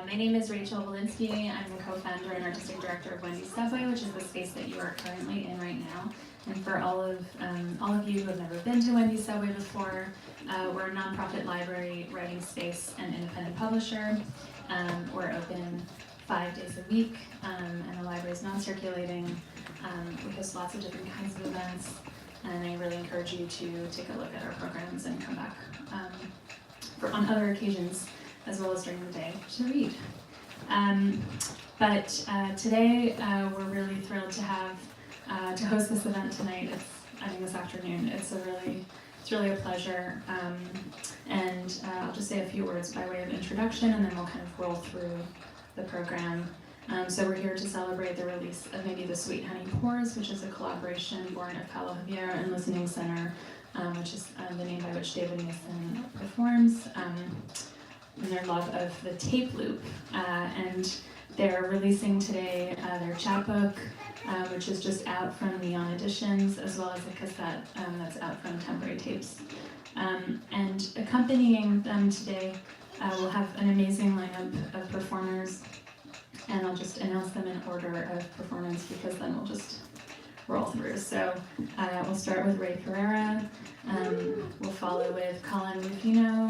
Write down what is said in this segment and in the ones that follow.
My name is Rachel Walensky. I'm the co-founder and artistic director of Wendy's Subway, which is the space that you are currently in right now. And for all of you who have never been to Wendy's Subway before, we're a nonprofit library, writing space, and independent publisher. We're open 5 days a week, and the library is non-circulating. We host lots of different kinds of events, and I really encourage you to take a look at our programs and come back on other occasions, as well as during the day, to read. But today, we're really thrilled to have to host this event tonight. This afternoon. It's really a pleasure. And I'll just say a few words by way of introduction, and then we'll kind of roll through the program. So we're here to celebrate the release of Maybe the Sweet Honey Pours, which is a collaboration born of Paulo Javier and Listening Center, which is the name by which David Mason performs, and their love of the tape loop. And they're releasing today their chapbook, which is just out from Neon Editions, as well as a cassette that's out from Temporary Tapes. And accompanying them today, we'll have an amazing lineup of performers, and I'll just announce them in order of performance because then we'll just roll through. So we'll start with Ray Ferreira. We'll follow with Colin Rufino,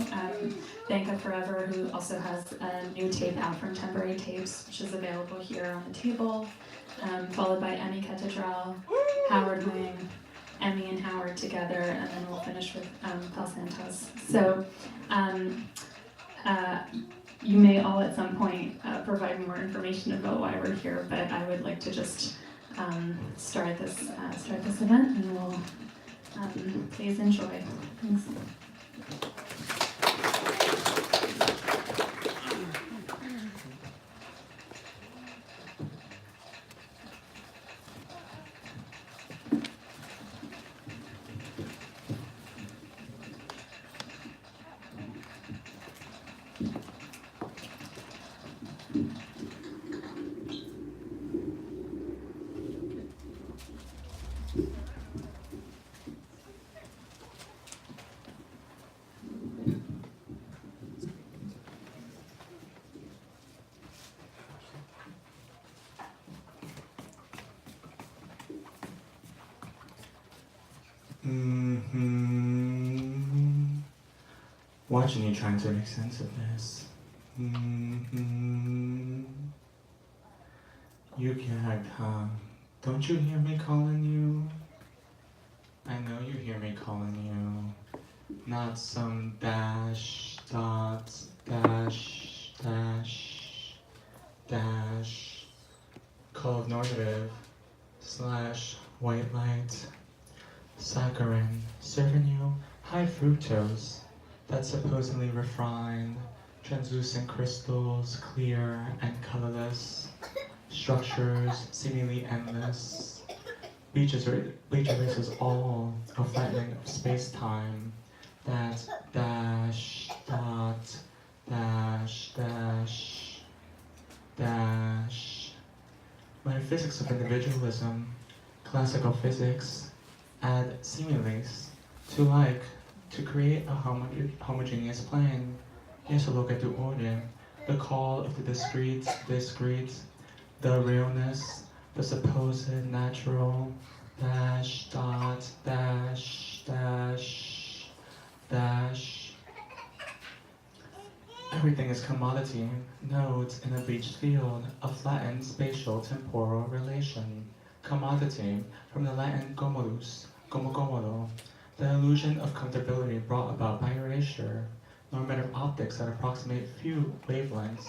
Bank of Forever, who also has a new tape out from Temporary Tapes, which is available here on the table. Followed by Emmy Catedral, Howard Wing, Emmy and Howard together, and then we'll finish with Paul Santos. So you may all at some point provide more information about why we're here, but I would like to just start this event, and we'll please enjoy. Thanks. Watching you trying to make sense of this. You gagged, huh? Don't you hear me calling you? I know you hear me calling you. Not some dash, dot, dash, dash, dash, call of normative, slash, white light, saccharin, serving you high fructose. That's supposedly refined, translucent crystals, clear and colorless, structures seemingly endless. Bleach erases all of flattening of space-time. That dash, dot, dash, dash, dash. Metaphysics of individualism, classical physics, add seemingly to create a homogeneous plane. Here's a look at the order, the call of the discrete, the realness, the supposed natural, dash, dot, dash, dash, dash. Everything is commodity, nodes in a bleached field, a flattened spatial temporal relation. Commodity, from the Latin commodus, como comodo, the illusion of comfortability brought about by erasure, normative optics that approximate few wavelengths,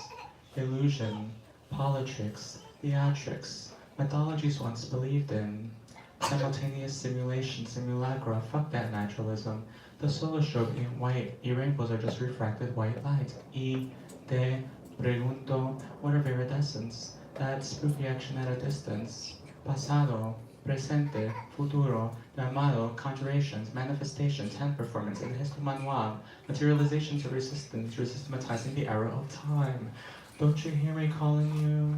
illusion, politricks, theatrics, mythologies once believed in, simultaneous simulation, simulacra, fuck that naturalism, the solar strobe ain't white, rainbows are just refracted white light, te pregunto, what are viridescence, that spooky action at a distance, pasado, presente, futuro, llamado, conjurations, manifestations, hand performance, and gesto manual, materializations of resistance, resystematizing the error of time. Don't you hear me calling you?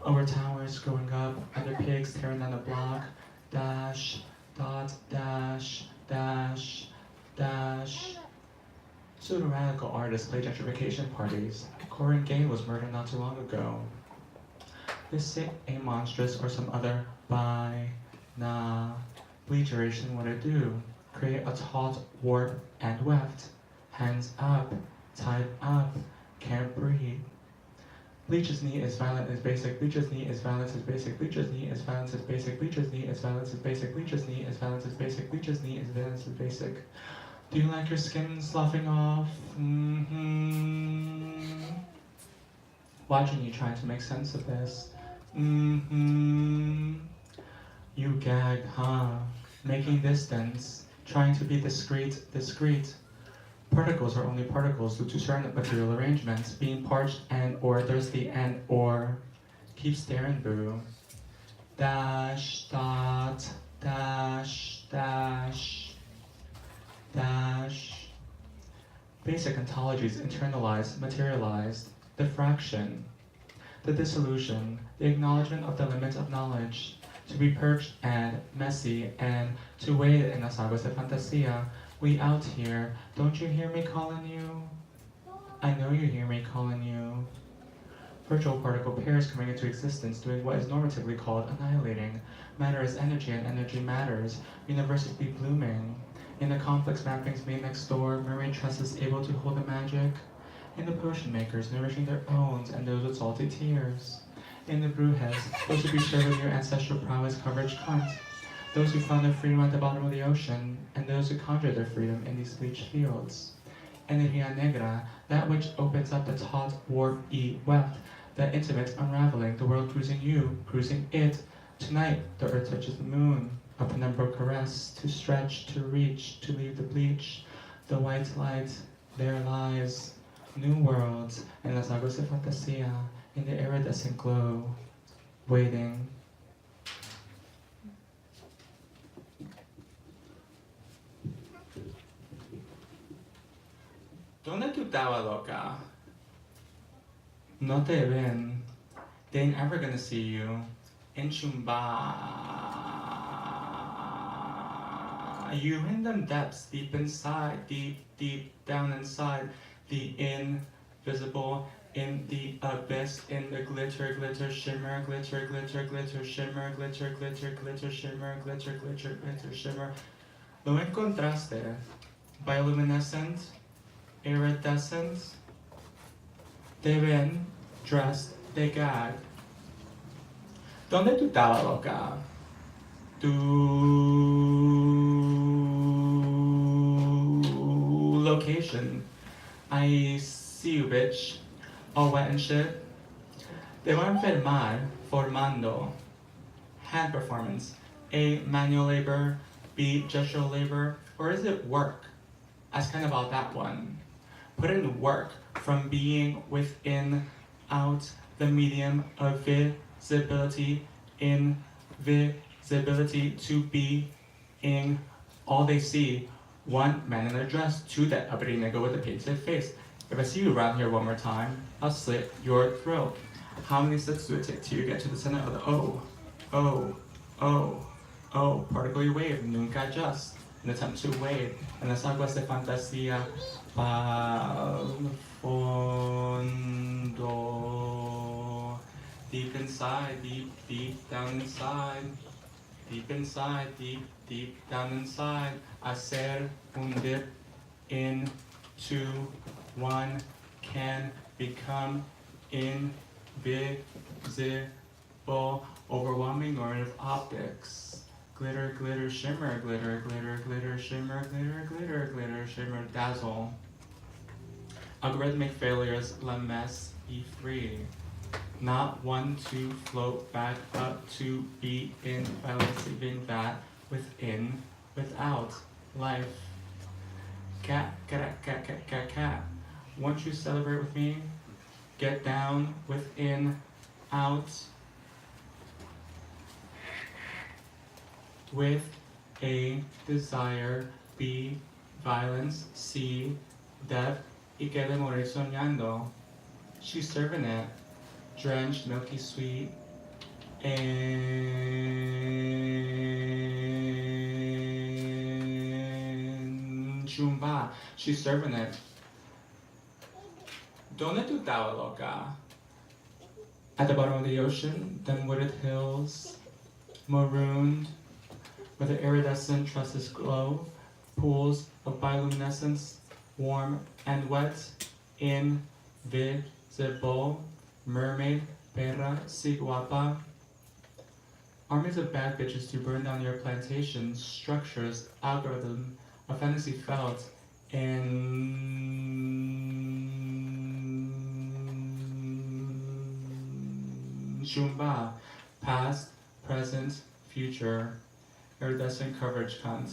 Over towers growing up, other pigs tearing down the block, dash, dot, dash, dash, dash, Pseudo-radical artists play gentrification parties. Corinne Gain was murdered not too long ago. This sick, a monstrous, or some other bleacheration what it do? Create a taut, warp, and weft. Hands up, tied up, can't breathe. Bleach's knee is violent is basic, Bleach's knee is violence is basic, Bleach's knee is violence is basic, Bleach's knee is violence is basic, Bleach's knee is violence is basic, Bleach's knee is violence is basic. Do you like your skin sloughing off? Watching you trying to make sense of this. You gag, huh? Making distance, trying to be discreet. Particles are only particles due to certain material arrangements, being parched and or thirsty and or. Keep staring, boo. Dash, dot, dash, dash, dash. Basic ontologies internalized, materialized. Diffraction. The dissolution, the acknowledgement of the limits of knowledge. To be perched and messy and to wade in las aguas de fantasía. We out here, don't you hear me calling you? I know you hear me calling you. Virtual particle pairs coming into existence doing what is normatively called annihilating. Matter is energy and energy matters. Universes be blooming. In the complex mappings made next door, marine tresses able to hold the magic. In the potion makers nourishing their owns and those with salty tears. In the brewheads, those who be serving your ancestral prowess coverage cunt. Those who found their freedom at the bottom of the ocean, and those who conjured their freedom in these bleached fields. Energia negra, that which opens up the taut, warp-y weft, the intimate unraveling, the world cruising you, cruising it. Tonight, the earth touches the moon, a penumbral caress, to stretch, to reach, to leave the bleach. The white light, there lies, new worlds, en las aguas de fantasía, in the iridescent glow, waiting. ¿Dónde tú estabas, loca? No te ven. They ain't ever gonna see you. In Chumba. You in them depths, deep inside, deep down inside. The invisible, in the abyss, in the glitter, shimmer, glitter, shimmer, glitter, shimmer, glitter, shimmer. Lo encontraste. Bioluminescent. Iridescent, te ven, dressed, they gag. ¿Dónde tú estabas, loca? Tu location. I see you, bitch. All wet and shit. Te voy a enfermar formando. Hand performance. A, manual labor. B, gestural labor. Or is it work? Ask kind about that one. Put in work from being within, out, the medium of visibility, invisibility to being. All they see, one, man in a dress, two, that uppity nigga with a painted face. If I see you around here one more time, I'll slit your throat. How many steps do it take till you get to the center of the O? Particle you wave, nunca just. An attempt to wade, en las aguas de fantasía, pa'l fondo. Deep inside, deep down inside. Deep inside, deep down inside. Hacer un dip into one can become invisible, overwhelming normative optics. Glitter, shimmer, shimmer, shimmer, dazzle. Algorithmic failures, la mess, be free. Not one to float back up to be in, balancing that within, without, life. Cat. Won't you celebrate with me? Get down, within, out. With a desire, B, violence, C, death, y que de morir soñando. She's serving it, drenched, milky sweet, and chumba. She's serving it, Donde tu estaba, loca? At the bottom of the ocean, them wooded hills, marooned, where the iridescent trusses glow, pools of bioluminescence, warm and wet, invisible, mermaid, perra, si guapa. Armies of bad bitches to burn down your plantation, structures, algorithm, a fantasy felt in Shumba, past, present, future, iridescent coverage cunt.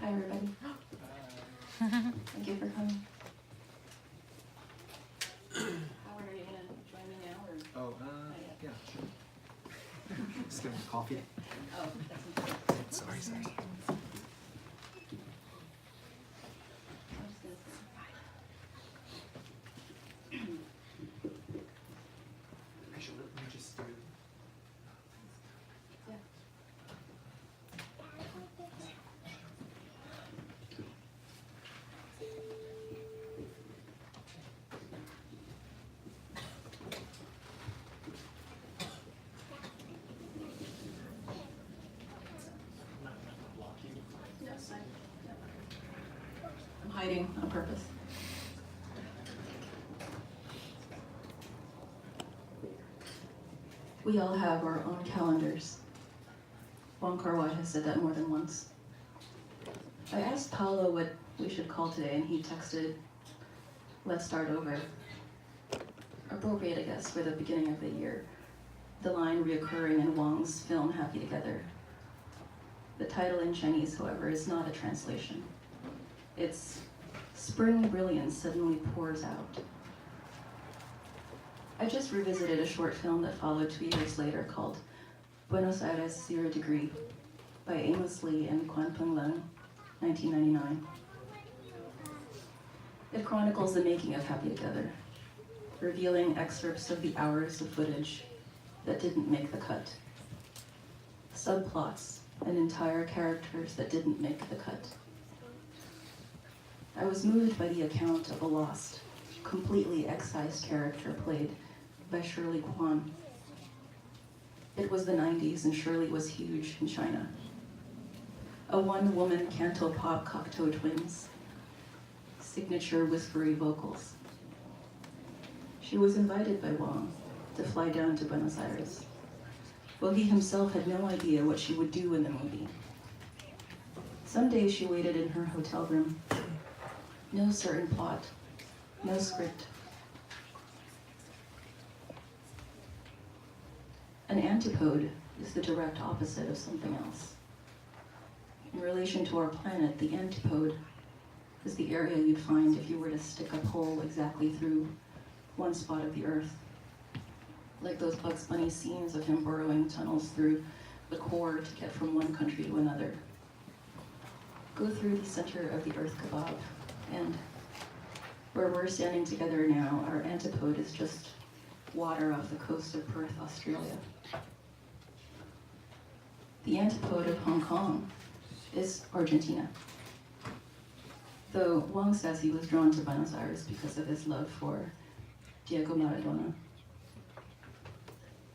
Hi, everybody. Thank you for coming. Howard, are you going to join me now? Or? Oh, yeah, sure. Just getting coffee. Oh, that's important. Sorry. I'm just gonna sit. Actually, let me just do it. Yeah. Yes, I'm hiding on purpose. We all have our own calendars. Wong Kar-wai has said that more than once. I asked Paolo what we should call today, and he texted, "Let's start over." Appropriate, I guess, for the beginning of the year. The line reoccurring in Wong's film Happy Together. The title in Chinese, however, is not a translation. It's "Spring Brilliance Suddenly Pours Out." I just revisited a short film that followed 2 years later called Buenos Aires 0 Degree by Amos Lee and Quan Peng Leng, 1999. It chronicles the making of Happy Together, revealing excerpts of the hours of footage that didn't make the cut, subplots and entire characters that didn't make the cut. I was moved by the account of a lost, completely excised character played by Shirley Kwan. It was the 90s and Shirley was huge in China. A one-woman canto pop Cocteau Twins, signature whispery vocals. She was invited by Wong to fly down to Buenos Aires, though he himself had no idea what she would do in the movie. Some days she waited in her hotel room. No certain plot, no script. An antipode is the direct opposite of something else. In relation to our planet, the antipode is the area you'd find if you were to stick a pole exactly through one spot of the Earth. Like those Bugs Bunny scenes of him burrowing tunnels through the core to get from one country to another. Go through the center of the Earth kebab, and where we're standing together now, our antipode is just water off the coast of Perth, Australia. The antipode of Hong Kong is Argentina. Though Wong says he was drawn to Buenos Aires because of his love for Diego Maradona.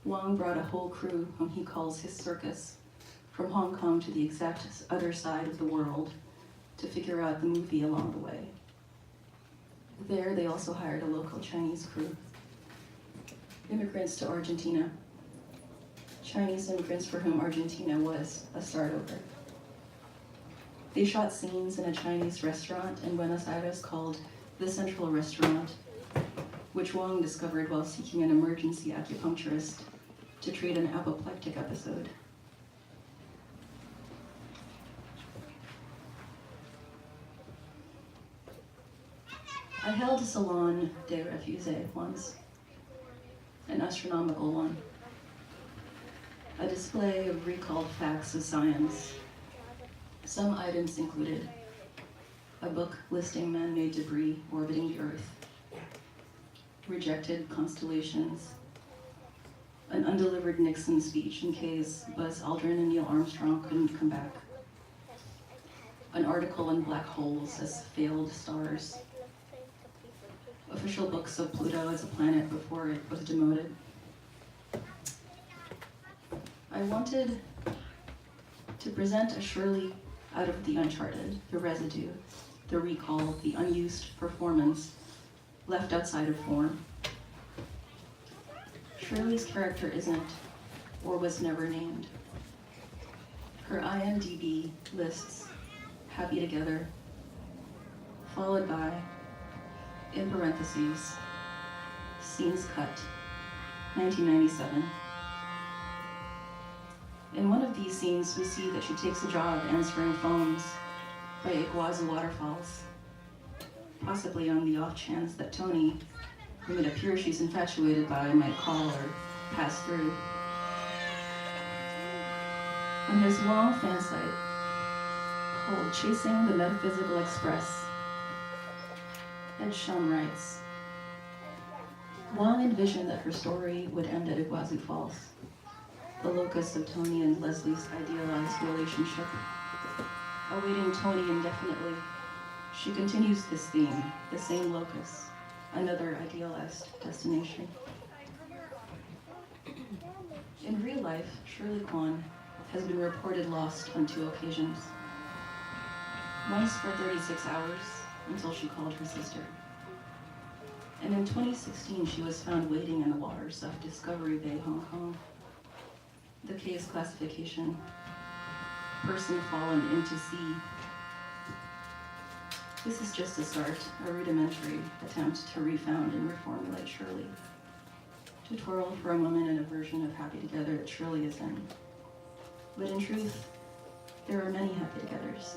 Wong brought a whole crew, whom he calls his circus, from Hong Kong to the exact other side of the world to figure out the movie along the way. There, they also hired a local Chinese crew. Immigrants to Argentina. Chinese immigrants for whom Argentina was a start over. They shot scenes in a Chinese restaurant in Buenos Aires called the Central Restaurant, which Wong discovered while seeking an emergency acupuncturist to treat an apoplectic episode. I held a salon de refusé once, an astronomical one. A display of recalled facts of science. Some items included a book listing man-made debris orbiting the Earth, rejected constellations, an undelivered Nixon speech in case Buzz Aldrin and Neil Armstrong couldn't come back, an article on black holes as failed stars, official books of Pluto as a planet before it was demoted. I wanted to present a Shirley out of the uncharted, the residue, the recall, the unused performance left outside of form. Shirley's character isn't, or was never named. Her IMDb lists Happy Together, followed by, in parentheses, scenes cut, 1997. In one of these scenes, we see that she takes a job answering phones by Iguazu waterfalls, possibly on the off chance that Tony, whom it appears she's infatuated by, might call or pass through. On his long fan site called Chasing the Metaphysical Express, Ed Shum writes, Wong envisioned that her story would end at Iguazu Falls, the locus of Tony and Leslie's idealized relationship. Awaiting Tony indefinitely, she continues this theme, the same locus, another idealized destination. In real life, Shirley Kwan has been reported lost on 2 occasions. Once for 36 hours, until she called her sister. And in 2016, she was found waiting in the waters of Discovery Bay, Hong Kong. The case classification, person fallen into sea. This is just a start, a rudimentary attempt to refound and reformulate Shirley. To twirl for a moment in a version of Happy Together that Shirley is in. But in truth, there are many Happy Togethers.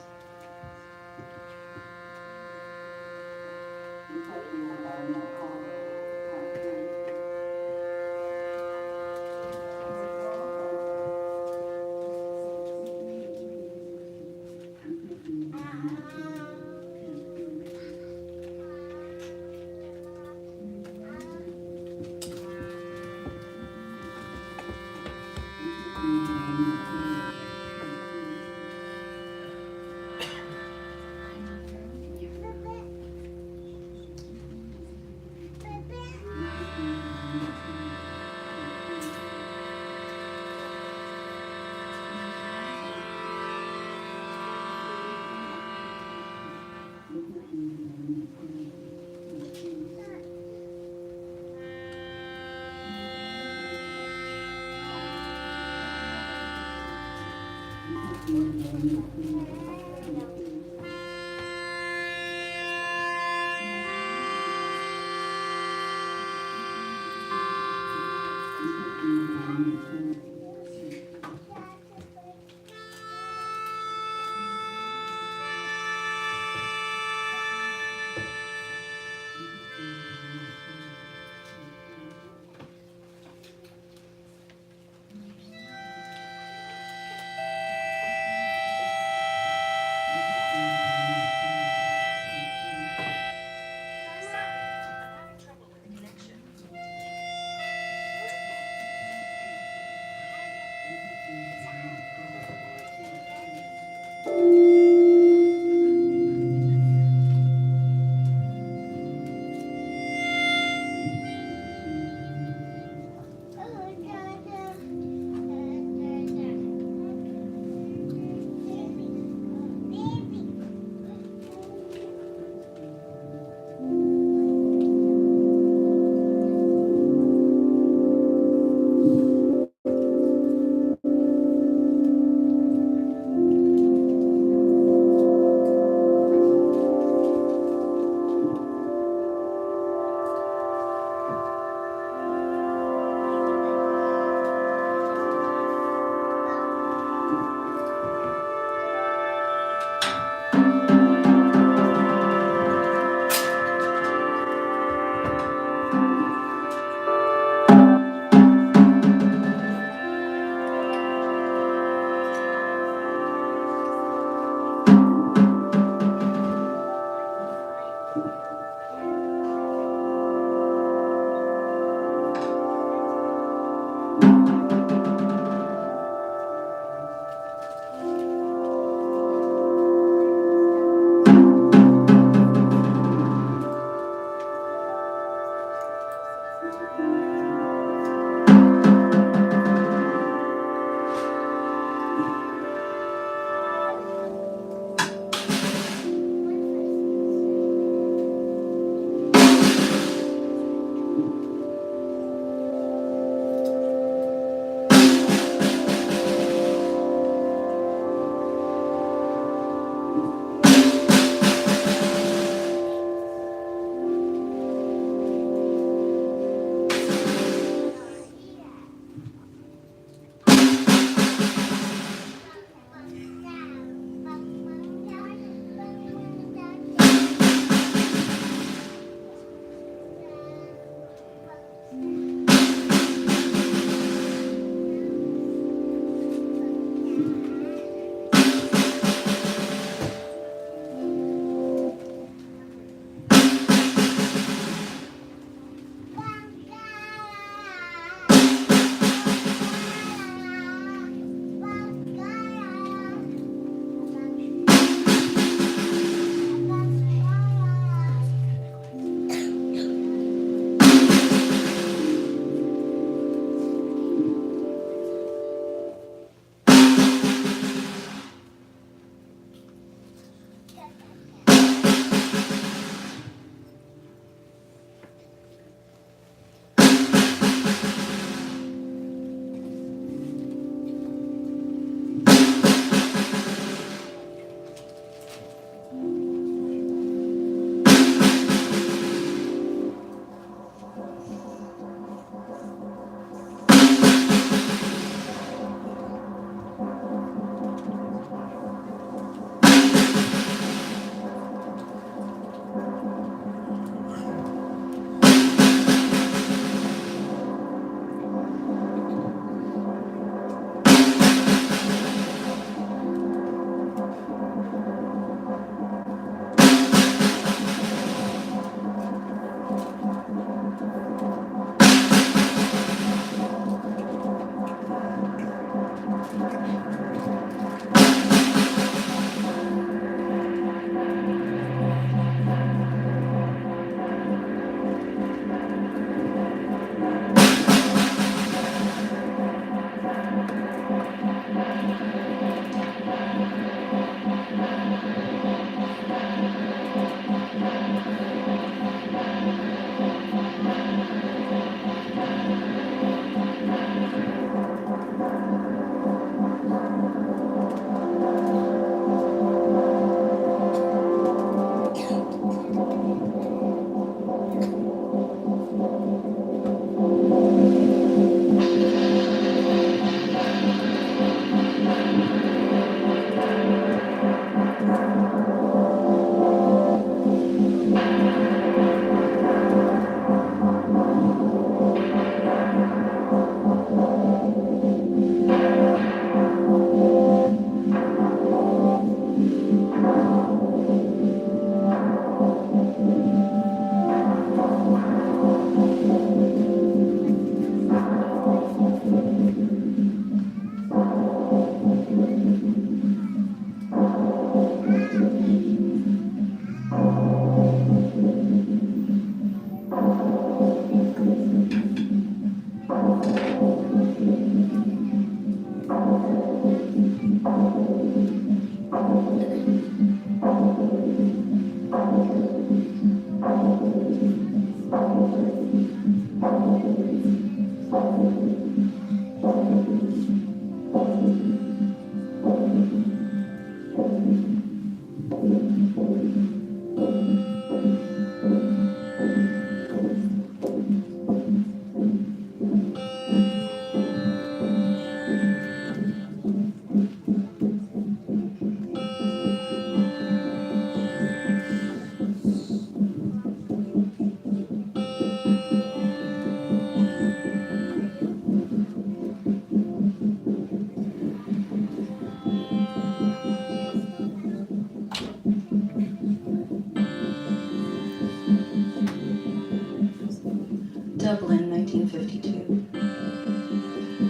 Dublin, 1952.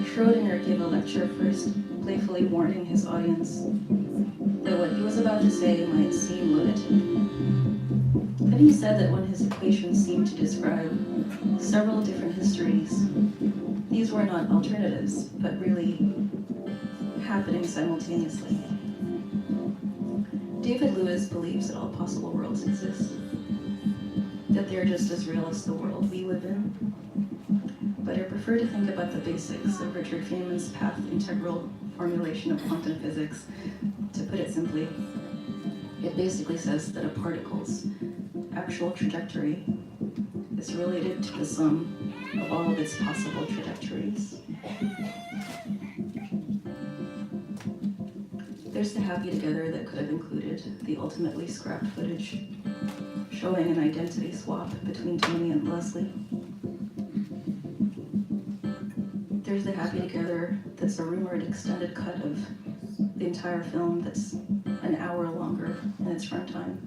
Schrödinger gave a lecture first, playfully warning his audience that what he was about to say might seem lunatic. Then he said that when his equations seemed to describe several different histories, these were not alternatives, but really happening simultaneously. David Lewis believes that all possible worlds exist, that they're just as real as the world we live in. But I prefer to think about the basics of Richard Feynman's path integral formulation of quantum physics. To put it simply, it basically says that a particle's actual trajectory is related to the sum of all of its possible trajectories. There's the happy together that could have included the ultimately scrapped footage showing an identity swap between Tony and Leslie. There's the happy together that's a rumored extended cut of the entire film that's an hour longer in its runtime.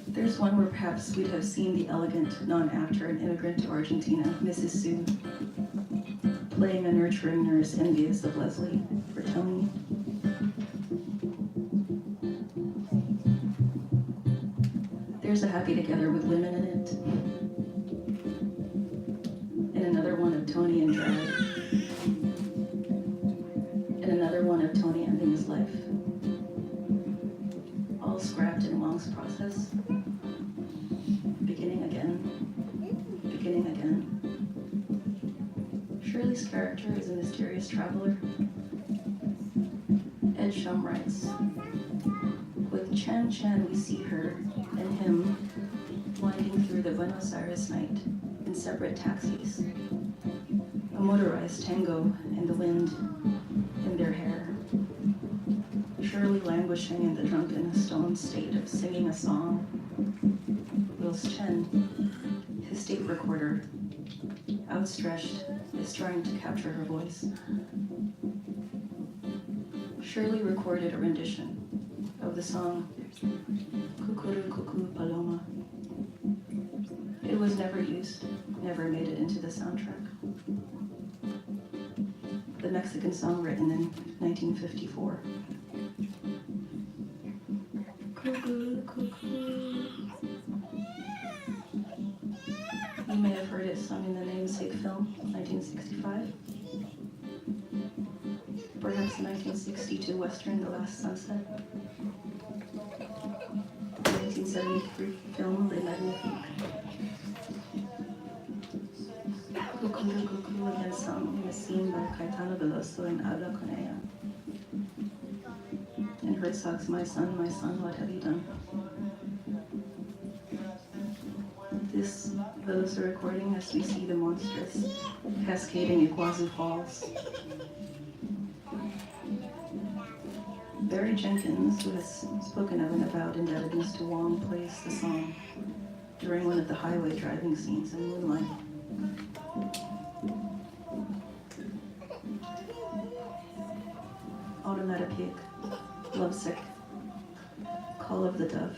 There's one where perhaps we'd have seen the elegant non-actor and immigrant to Argentina, Mrs. Sue, playing a nurturing nurse envious of Leslie for Tony. There's a happy together with women in it. And another one of Tony and drag. And another one of Tony ending his life. traveler. Ed Shum writes, with Chen Chen we see her and him winding through the Buenos Aires night in separate taxis, a motorized tango and the wind in their hair, surely languishing in the drunken stone state of singing a song, whilst Chen, his tape recorder, outstretched, is trying to capture her voice. Shirley recorded a rendition of the song Kukuru Kuku Paloma. It was never used, never made it into the soundtrack. The Mexican song written in 1954. Cuckoo, cuckoo. You may have heard it sung in the namesake film, 1965. Perhaps the 1962 Western, The Last Sunset. The 1973 film, Les Magnifiques. Cuckoo, cuckoo, again sung in a scene by Caetano Veloso in Habla con ella. And Herzog's My Son, What Have You Done? This Veloso recording as we see the monstrous cascading Iguazu Falls. Barry Jenkins, who has spoken of and about indebtedness to Wong, plays the song during one of the highway driving scenes in Moonlight. Onomatopoeic, Lovesick, Call of the Dove.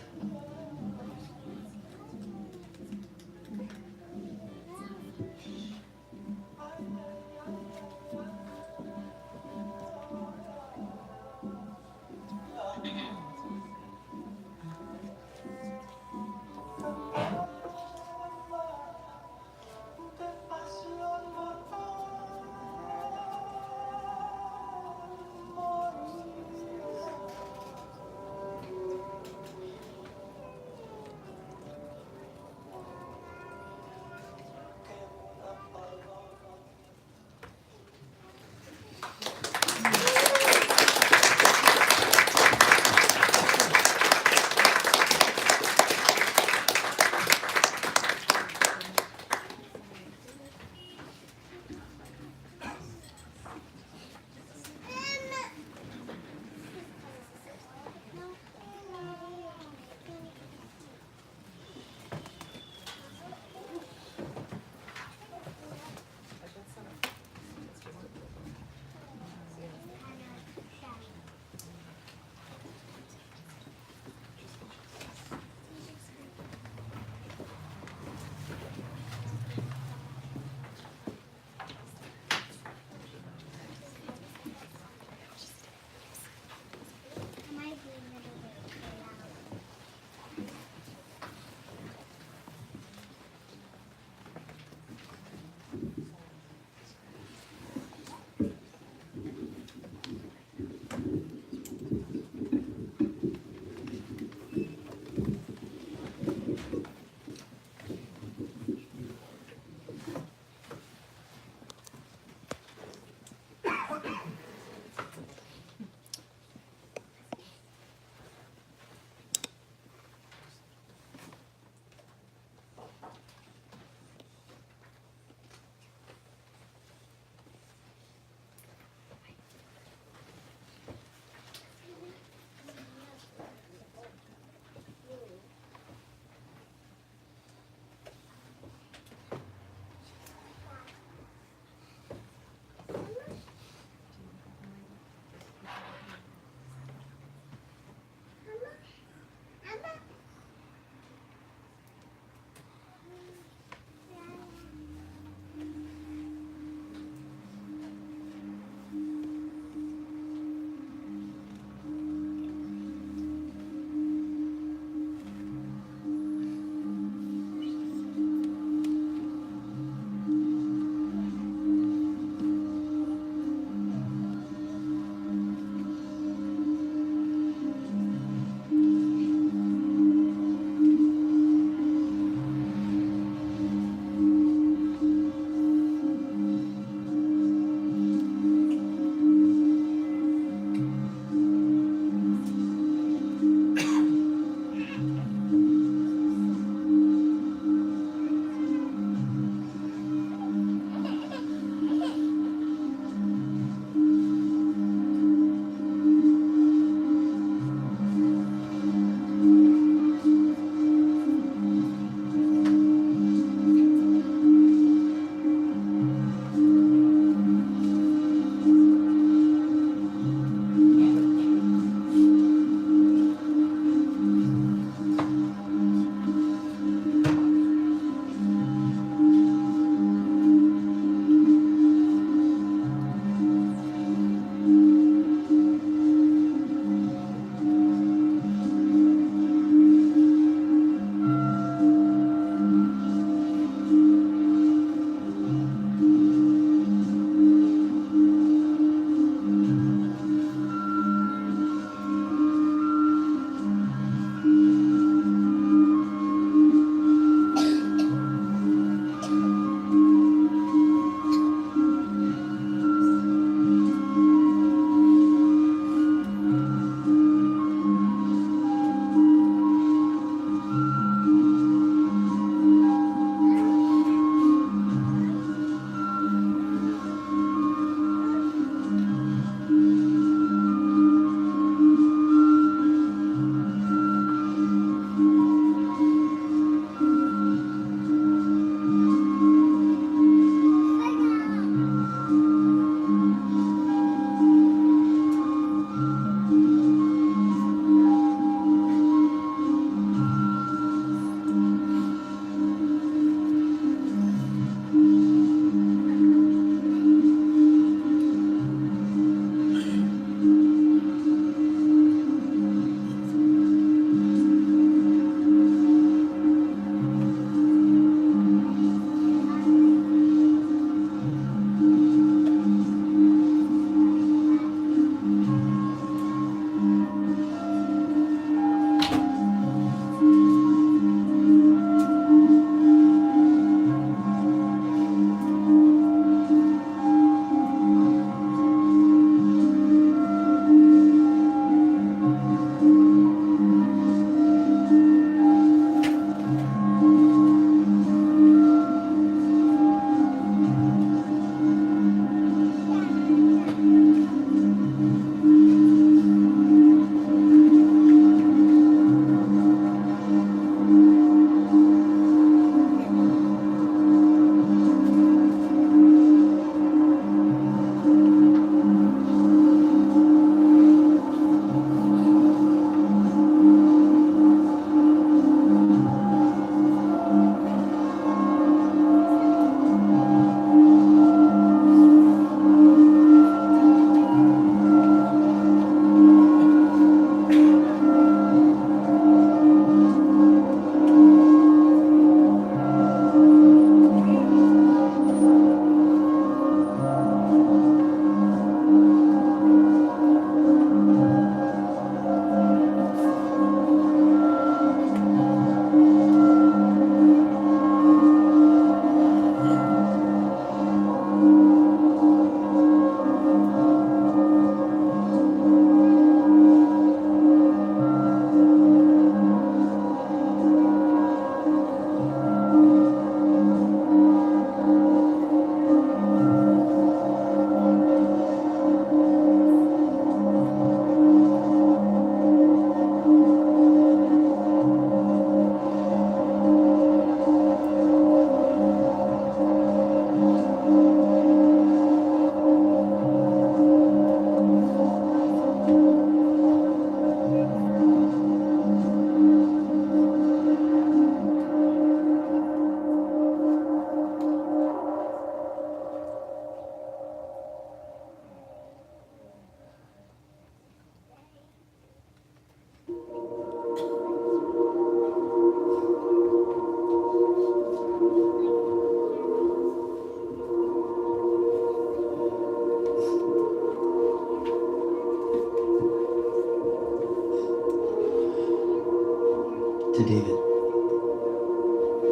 To David.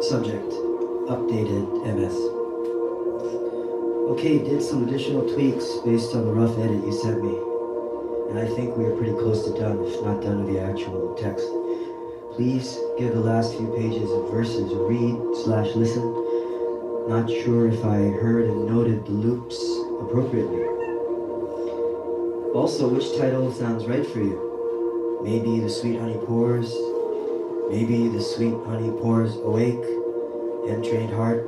Subject, updated MS. Okay, did some additional tweaks based on the rough edit you sent me. And I think we are pretty close to done, if not done with the actual text. Please give the last few pages of verses a read/listen. Not sure if I heard and noted the loops appropriately. Also, which title sounds right for you? Maybe The Sweet Honey Pours, maybe The Sweet Honey Pours Awake, Entrained Heart.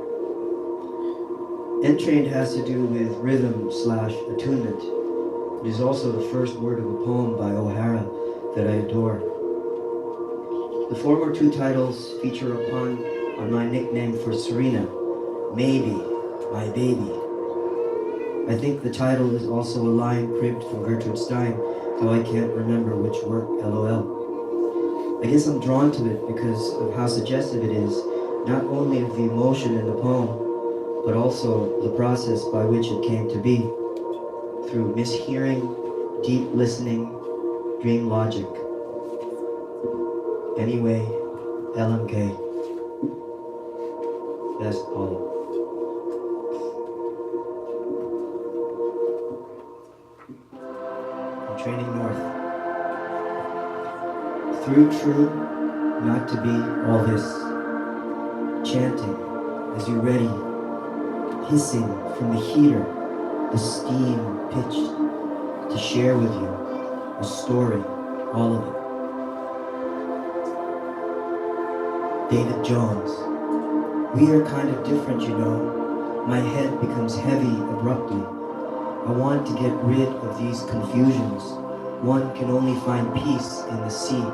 Entrained has to do with rhythm/attunement. It is also the first word of a poem by O'Hara that I adore. The former two titles feature a pun on my nickname for Serena, Maybe, my baby. I think the title is also a line cribbed from Gertrude Stein, though I can't remember which work, LOL. I guess I'm drawn to it because of how suggestive it is, not only of the emotion in the poem, but also the process by which it came to be, through mishearing, deep listening, dream logic. Anyway, LMK. Best Paulo. I'm training north. Through true, not to be all this. Chanting as you ready, hissing from the heater, the steam pitched to share with you a story, all of it. David Jones. We are kind of different, you know. My head becomes heavy abruptly. I want to get rid of these confusions. One can only find peace in the sea.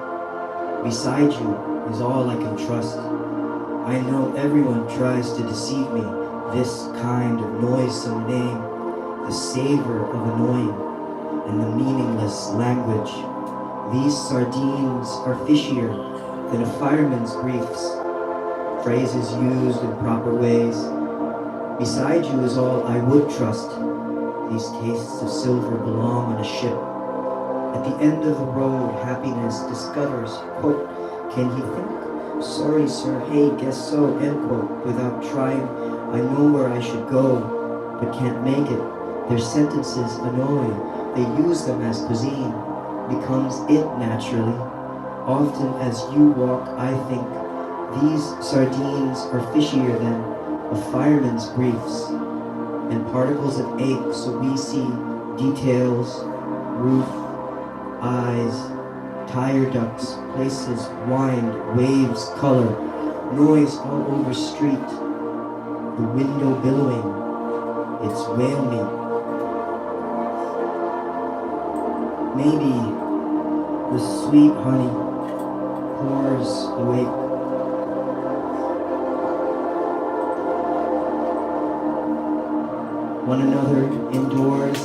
Beside you is all I can trust. I know everyone tries to deceive me. This kind of noisome name, the savor of annoying, and the meaningless language. These sardines are fishier than a fireman's briefs. Phrases used in proper ways. Beside you is all I would trust. These tastes of silver belong on a ship. At the end of the road, happiness discovers, quote, can he think? Sorry, sir, hey, guess so, end quote. Without trying, I know where I should go, but can't make it. Their sentences annoy. They use them as cuisine. Becomes it naturally. Often as you walk, I think, these sardines are fishier than a fireman's briefs, and particles of ache, so we see details, roof, eyes, tire ducts, places, wind, waves, color, noise all over street, the window billowing, it's whale meat. Maybe the sweet honey pours awake. One another indoors,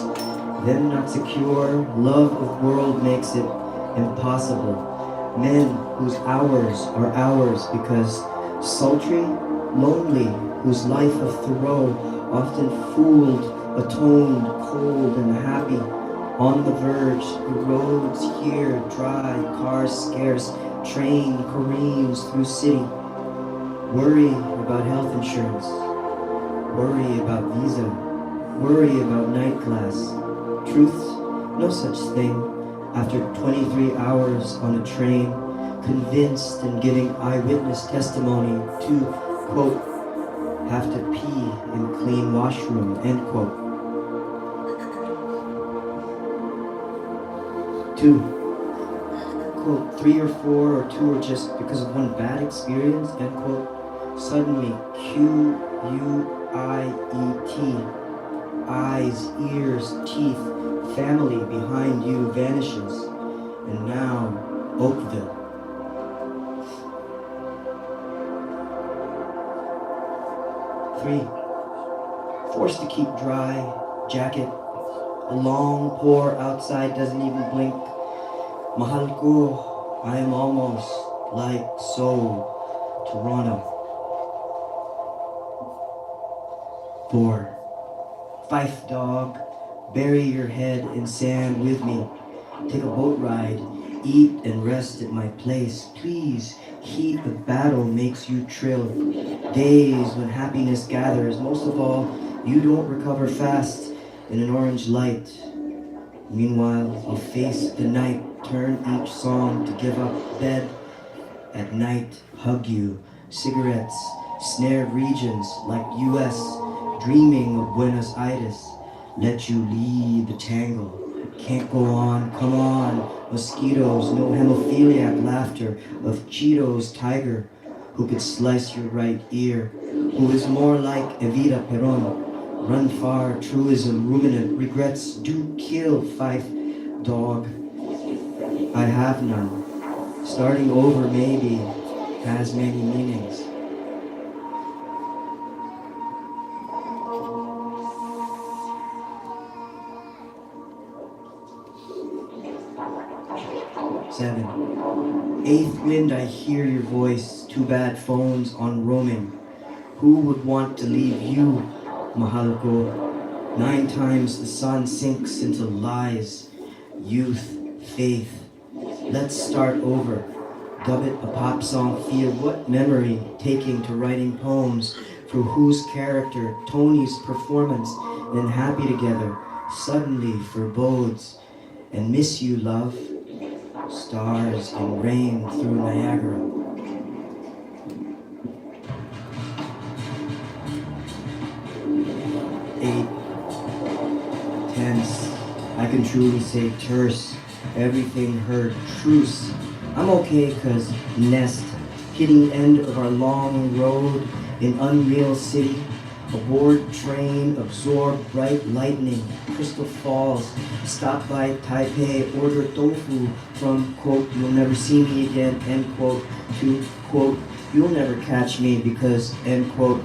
them not secure, love of world makes it impossible. Men whose hours are ours because sultry, lonely, whose life of Thoreau often fooled, atoned, cold and happy. On the verge, the roads here dry, cars scarce, train careens through city. Worry about health insurance, worry about visa, worry about night class. Truth, no such thing. After 23 hours on a train, convinced and giving eyewitness testimony to, quote, have to pee in clean washroom, end quote. 2, quote, 3 or 4 or 2 or just because of one bad experience, end quote. Suddenly, Q-U-I-E-T, eyes, ears, teeth, family behind you vanishes, and now Oakville. Three, forced to keep dry, jacket, a long pour outside doesn't even blink. Mahal ko, I am almost like so, Toronto. 4, Fife dog, bury your head in sand with me. Take a boat ride eat and rest at my place. Please, heat of battle makes you trill. Days when happiness gathers. Most of all, you don't recover fast in an orange light. Meanwhile, I'll face the night, turn each song to give up bed. At night, hug you, cigarettes, snared regions like US, dreaming of Buenos Aires. Let you lead the tango. Can't go on, come on. Mosquitoes, no hemophiliac laughter of Cheetos tiger who could slice your right ear, who is more like Evita Peron. Run far, truism, ruminant, regrets do kill, Fife, dog. I have none. Starting over maybe has many meanings. Seven. Eighth wind, I hear your voice. Too bad phones on roaming. Who would want to leave you, Mahalko? 9 times the sun sinks into lies. Youth, faith. Let's start over. Dub it a pop song field. What memory taking to writing poems for whose character Tony's performance and Happy Together suddenly forebodes. And miss you, love. Stars and rain through Niagara. Eight. Tense. I can truly say terse. Everything heard truce. I'm okay cause nest. Hitting end of our long road in Unreal City. Aboard train, absorb bright lightning, Crystal Falls, stop by Taipei, order tofu from, quote, you'll never see me again, end quote, to, quote, you'll never catch me because, end quote,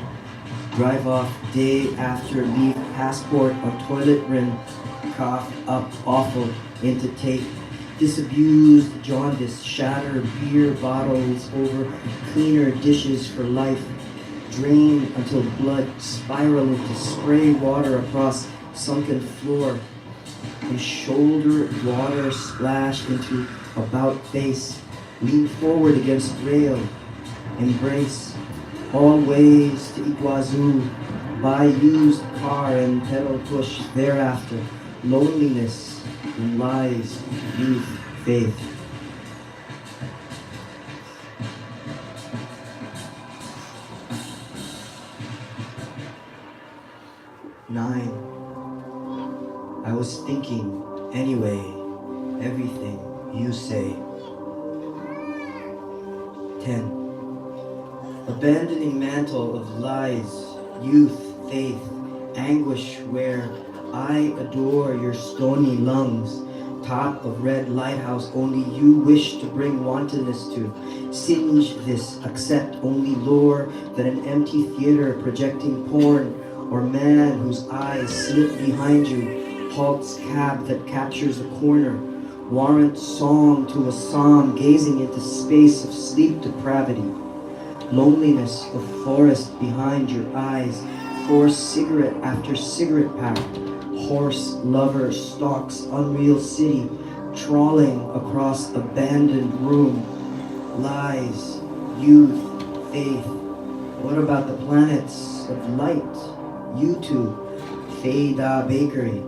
drive off day after, leave passport on toilet rim, cough up awful into tape, disabused jaundice, shatter beer bottles over cleaner dishes for life, drain until blood spiral into spray water across sunken floor, and shoulder water splash into about face, lean forward against rail, embrace, all ways to Iguazu, buy used car and pedal push thereafter, loneliness and lies, youth, faith. Nine. I was thinking, anyway, everything you say. 10. Abandoning mantle of lies, youth, faith, anguish where I adore your stony lungs, top of red lighthouse only you wish to bring wantonness to, singe this, accept only lore that an empty theater projecting porn, or man whose eyes slip behind you, halts cab that captures a corner, warrant song to a psalm gazing into space of sleep depravity, loneliness of forest behind your eyes, forced cigarette after cigarette pack, horse lover stalks Unreal City, trawling across abandoned room, lies, youth, faith. What about the planets of light? You two, Fada Bakery.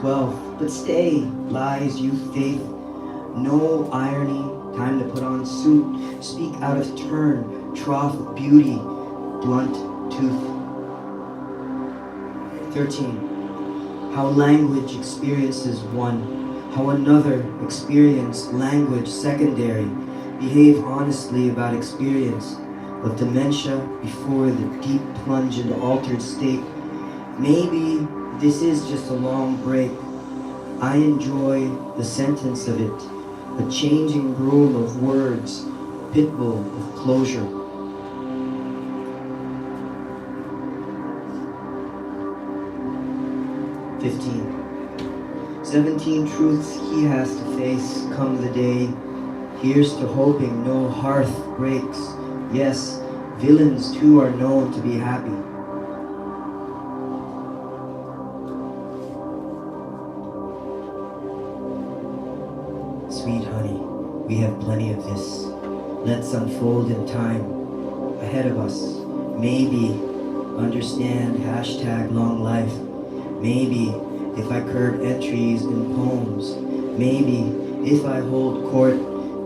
But stay, lies, you faith. No irony, time to put on suit. Speak out of turn, trough of beauty, blunt tooth. 13. How language experiences one. How another experience language secondary. Behave honestly about experience of dementia before the deep plunge into altered state. Maybe this is just a long break. I enjoy the sentence of it, a changing room of words, pitbull of closure. "15. 17 truths he has to face come the day. Here's to hoping no hearth breaks. Yes, villains too are known to be happy. sweet honey, we have plenty of this. Let's unfold in time ahead of us. Maybe understand hashtag long life. Maybe if I curb entries in poems. Maybe if I hold court,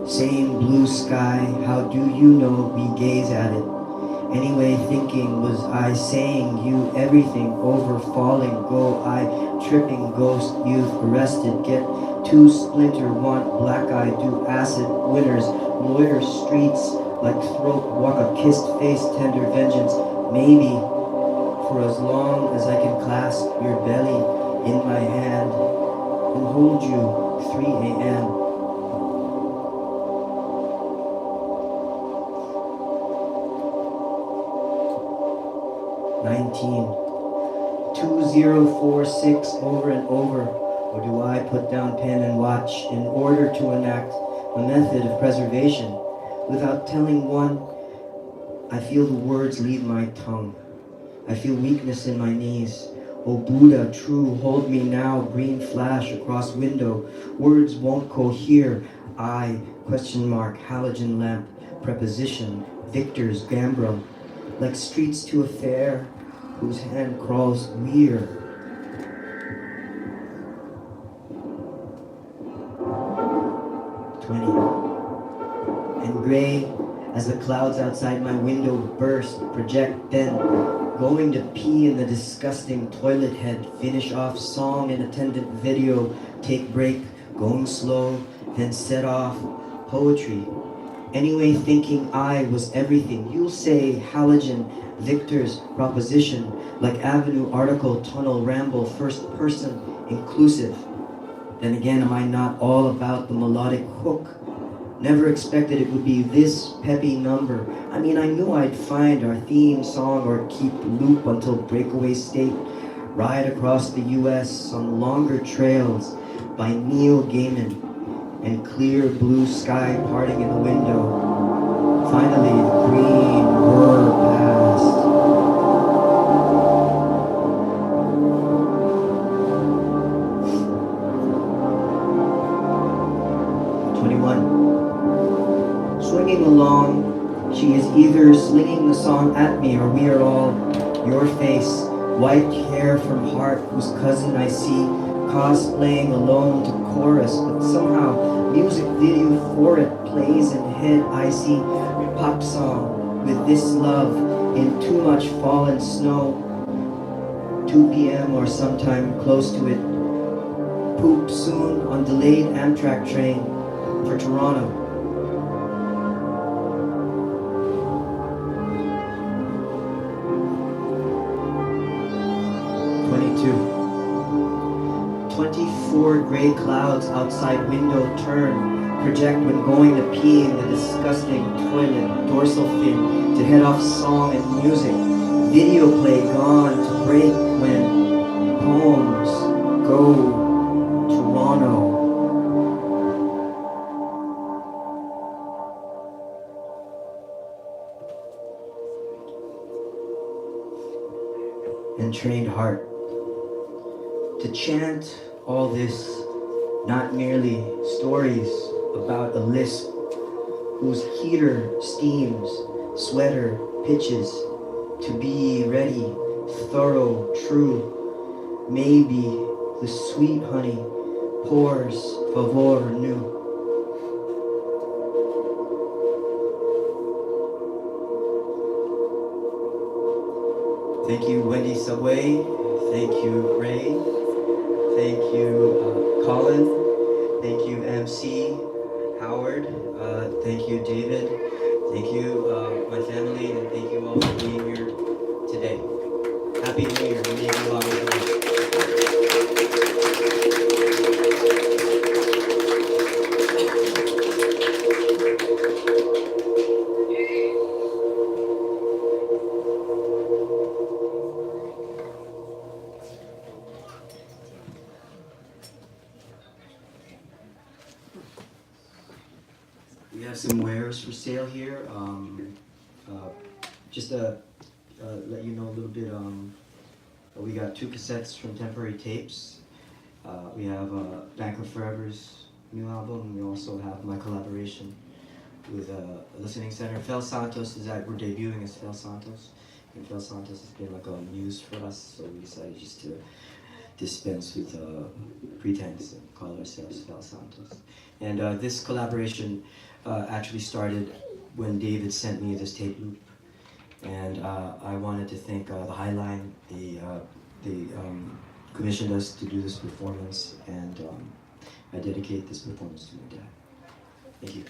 same blue sky, how do you know we gaze at it? Anyway, thinking, was I saying you everything over falling, go I tripping ghost youth arrested, get two splinter, want black eye, do acid winners, loiter streets like throat, walk a kissed face, tender vengeance, maybe for as long as I can clasp your belly in my hand and hold you 3 a.m. 2046 over and over, or do I put down pen and watch in order to enact a method of preservation? Without telling one, I feel the words leave my tongue. I feel weakness in my knees. O Buddha, true, hold me now, green flash across window. Words won't cohere. I, question mark, halogen lamp, preposition, victors, gambrum, like streets to a fair, whose hand crawls weird. And gray as the clouds outside my window burst, project, then going to pee in the disgusting toilet head, finish off song and attendant video, take break, going slow, then set off poetry. Anyway, thinking I was everything. You'll say halogen, victors, proposition, like avenue, article, tunnel, ramble, first person, inclusive. Then again, am I not all about the melodic hook? Never expected it would be this peppy number. I mean, I knew I'd find our theme song or keep loop until breakaway state, ride across the US on longer trails by Neil Gaiman, and clear blue sky parting in the window. Finally, the green whir past. Swinging along, she is either slinging the song at me or we are all your face, white hair from heart whose cousin I see cosplaying alone to chorus, but somehow music video for it plays in head I see pop song with this love in too much fallen snow, 2 p.m. or sometime close to it, poop soon on delayed Amtrak train for Toronto. 24 gray clouds outside window turn, project when going to pee in the disgusting toilet, dorsal fin to head off song and music, video play gone to break when poems go Toronto. And trained heart to chant all this, not merely stories about a lisp whose heater steams, sweater pitches, to be ready, thorough, true. Maybe the sweet honey pours favor new. Thank you, Wendy Subway. Thank you, Ray. Thank you, Colin. Thank you, MC Howard. Thank you, David. Thank you, my family, and thank you all for being here today. Happy New Year. May you long live. We have some wares for sale here. Just to let you know a little bit, we got 2 cassettes from Temporary Tapes. We have Bank of Forever's new album. We also have my collaboration with Listening Center. Fel Santos we're debuting as Fel Santos. And Fel Santos has been like a muse for us, so we decided just to dispense with pretense and call ourselves Fel Santos. And this collaboration actually started when David sent me this tape loop. And I wanted to thank the Highline. They commissioned us to do this performance, and I dedicate this performance to my dad. Thank you.